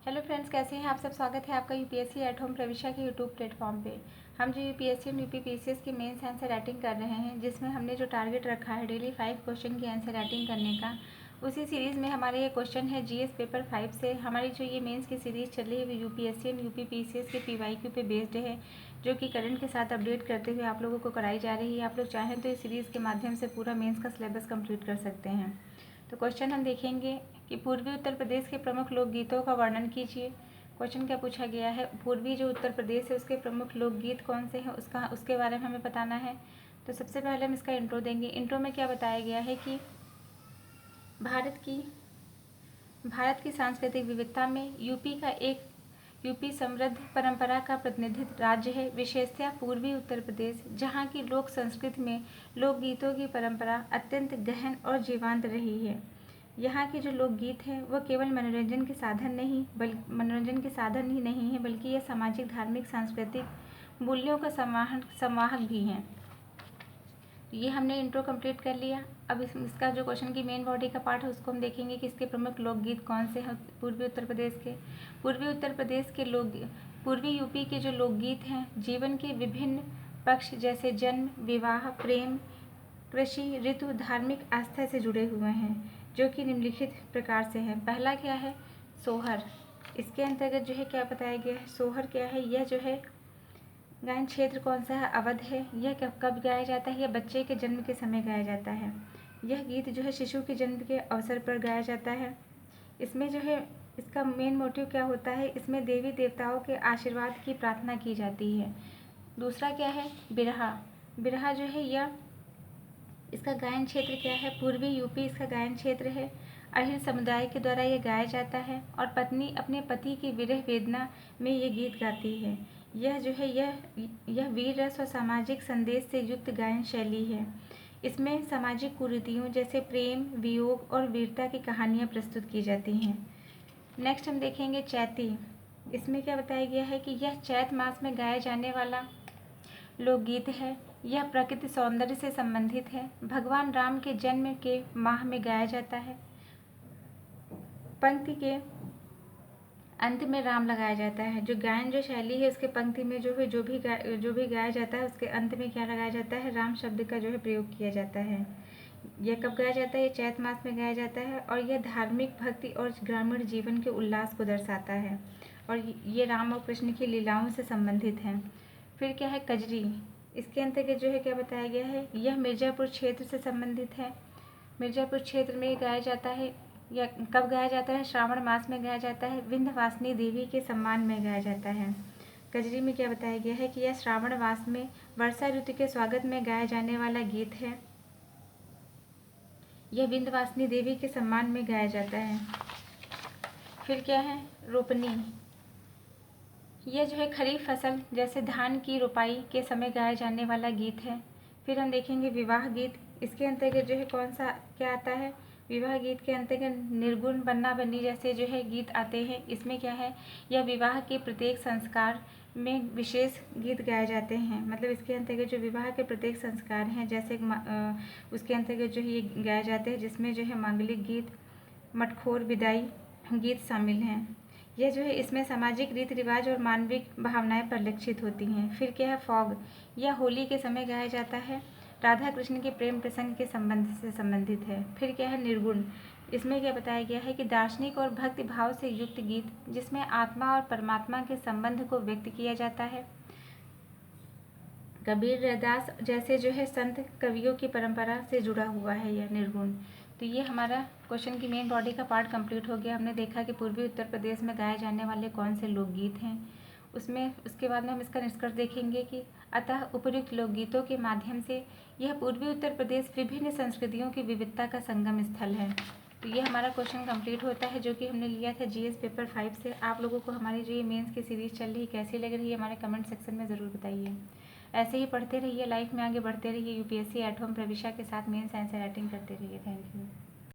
Hello friends, कैसे हैं आप सब। स्वागत है आपका यूपीएससी एट होम प्रविशा के यूट्यूब प्लेटफॉर्म पे। हम जो यूपीएससी और यूपीपीसीएस की मेंस आंसर राइटिंग कर रहे हैं, जिसमें हमने जो टारगेट रखा है डेली 5 क्वेश्चन की आंसर राइटिंग करने का, उसी सीरीज़ में हमारा ये क्वेश्चन है जीएस पेपर 5 से। हमारी जो ये मेंस की सीरीज़ चल रही है वो यूपीएससी और यूपीपीसीएस के पीवाईक्यू पे बेस्ड है, जो कि करंट के साथ अपडेट करते हुए आप लोगों को कराई जा रही है। आप लोग चाहें तो इस सीरीज़ के माध्यम से पूरा मेंस का सिलेबस कंप्लीट कर सकते हैं। तो क्वेश्चन हम देखेंगे कि पूर्वी उत्तर प्रदेश के प्रमुख लोकगीतों का वर्णन कीजिए। क्वेश्चन क्या पूछा गया है, पूर्वी जो उत्तर प्रदेश है उसके प्रमुख लोकगीत कौन से हैं उसके बारे में हमें बताना है। तो सबसे पहले हम इसका इंट्रो देंगे। इंट्रो में क्या बताया गया है कि भारत की सांस्कृतिक विविधता में यूपी समृद्ध परंपरा का प्रतिनिधित्व राज्य है, विशेषतः पूर्वी उत्तर प्रदेश, जहाँ की लोक संस्कृति में लोकगीतों की परंपरा अत्यंत गहन और जीवंत रही है। यहाँ के जो लोकगीत हैं वह केवल मनोरंजन के साधन ही नहीं है, बल्कि यह सामाजिक, धार्मिक, सांस्कृतिक मूल्यों का संवाहक भी हैं। ये हमने इंट्रो कंप्लीट कर लिया। अब इसका जो क्वेश्चन की मेन बॉडी का पार्ट है उसको हम देखेंगे कि इसके प्रमुख लोकगीत कौन से हैं पूर्वी उत्तर प्रदेश के। पूर्वी यूपी के जो लोकगीत हैं जीवन के विभिन्न पक्ष जैसे जन्म, विवाह, प्रेम, कृषि, ऋतु, धार्मिक आस्था से जुड़े हुए हैं, जो कि निम्नलिखित प्रकार से हैं। पहला क्या है, सोहर। इसके अंतर्गत जो है क्या बताया गया है, सोहर क्या है, यह जो है गायन क्षेत्र कौन सा है, अवध है। यह कब गाया जाता है, यह बच्चे के जन्म के समय गाया जाता है। यह गीत जो है शिशु के जन्म के अवसर पर गाया जाता है। इसमें जो है इसका मेन मोटिव क्या होता है, इसमें देवी देवताओं के आशीर्वाद की प्रार्थना की जाती है। दूसरा क्या है, बिरहा। बिरहा जो है यह इसका गायन क्षेत्र क्या है, पूर्वी यूपी इसका गायन क्षेत्र है। अहिर समुदाय के द्वारा यह गाया जाता है और पत्नी अपने पति की विरह वेदना में ये गीत गाती है। यह जो है यह वीर रस और सामाजिक संदेश से युक्त गायन शैली है। इसमें सामाजिक कुरीतियों जैसे प्रेम, वियोग और वीरता की कहानियाँ प्रस्तुत की जाती हैं। नेक्स्ट हम देखेंगे चैती। इसमें क्या बताया गया है कि यह चैत मास में गाया जाने वाला लोकगीत है। यह प्रकृति सौंदर्य से संबंधित है। भगवान राम के जन्म के माह में गाया जाता है। पंक्ति के अंत में राम लगाया जाता है। जो गायन जो शैली है उसके पंक्ति में जो भी गाया जाता है उसके अंत में क्या लगाया जाता है, राम शब्द का जो है प्रयोग किया जाता है। यह कब गाया जाता है, यह चैत मास में गाया जाता है और यह धार्मिक, भक्ति और ग्रामीण जीवन के उल्लास को दर्शाता है और ये राम और कृष्ण की लीलाओं से संबंधित है। फिर क्या है, कजरी। इसके अंतर्गत जो है क्या बताया गया है, यह मिर्ज़ापुर क्षेत्र से संबंधित है। मिर्ज़ापुर क्षेत्र में गाया जाता है। यह कब गाया जाता है, श्रावण मास में गाया जाता है। विंध्यवासिनी देवी के सम्मान में गाया जाता है। कजरी में क्या बताया गया है कि यह श्रावण मास में वर्षा ऋतु के स्वागत में गाया जाने वाला गीत है। यह विंध्यवासिनी देवी के सम्मान में गाया जाता है। फिर क्या है, रोपनी। यह जो है खरीफ फसल जैसे धान की रोपाई के समय गाया जाने वाला गीत है। फिर हम देखेंगे विवाह गीत। इसके अंतर्गत जो है कौन सा क्या आता है, विवाह गीत के अंतर्गत निर्गुण, बन्ना बन्नी जैसे जो है गीत आते हैं। इसमें क्या है, यह विवाह के प्रत्येक संस्कार में विशेष गीत गाए जाते हैं। मतलब इसके अंतर्गत जो विवाह के प्रत्येक संस्कार हैं जैसे उसके अंतर्गत जो है ये गाए जाते हैं, जिसमें जो है मांगलिक गीत, मटखोर, विदाई गीत शामिल हैं। यह जो है इसमें सामाजिक रीति रिवाज और मानविक भावनाएं परिलक्षित होती हैं। फिर क्या है, फॉग। यह होली के समय गाया जाता है। राधा कृष्ण के प्रेम प्रसंग के संबंध से संबंधित है। फिर क्या है, निर्गुण। इसमें क्या बताया गया है कि दार्शनिक और भक्ति भाव से युक्त गीत जिसमें आत्मा और परमात्मा के संबंध को व्यक्त किया जाता है। कबीर, रैदास जैसे जो है संत कवियों की परंपरा से जुड़ा हुआ है यह निर्गुण। तो ये हमारा क्वेश्चन की मेन बॉडी का पार्ट कंप्लीट हो गया। हमने देखा कि पूर्वी उत्तर प्रदेश में गाए जाने वाले कौन से लोकगीत हैं। उसके बाद में हम इसका निष्कर्ष देखेंगे कि अतः उपर्युक्त लोकगीतों के माध्यम से यह पूर्वी उत्तर प्रदेश विभिन्न संस्कृतियों की विविधता का संगम स्थल है। तो ये हमारा क्वेश्चन कंप्लीट होता है, जो कि हमने लिया था जीएस पेपर 5 से। आप लोगों को हमारी जो ये मेंस की सीरीज़ चल रही है कैसी लग रही है, हमारे कमेंट सेक्शन में ज़रूर बताइए। ऐसे ही पढ़ते रहिए, लाइफ में आगे बढ़ते रहिए। यूपीएससी एट होम प्रविशा के साथ मेंस आंसर राइटिंग करते रहिए। Thank you.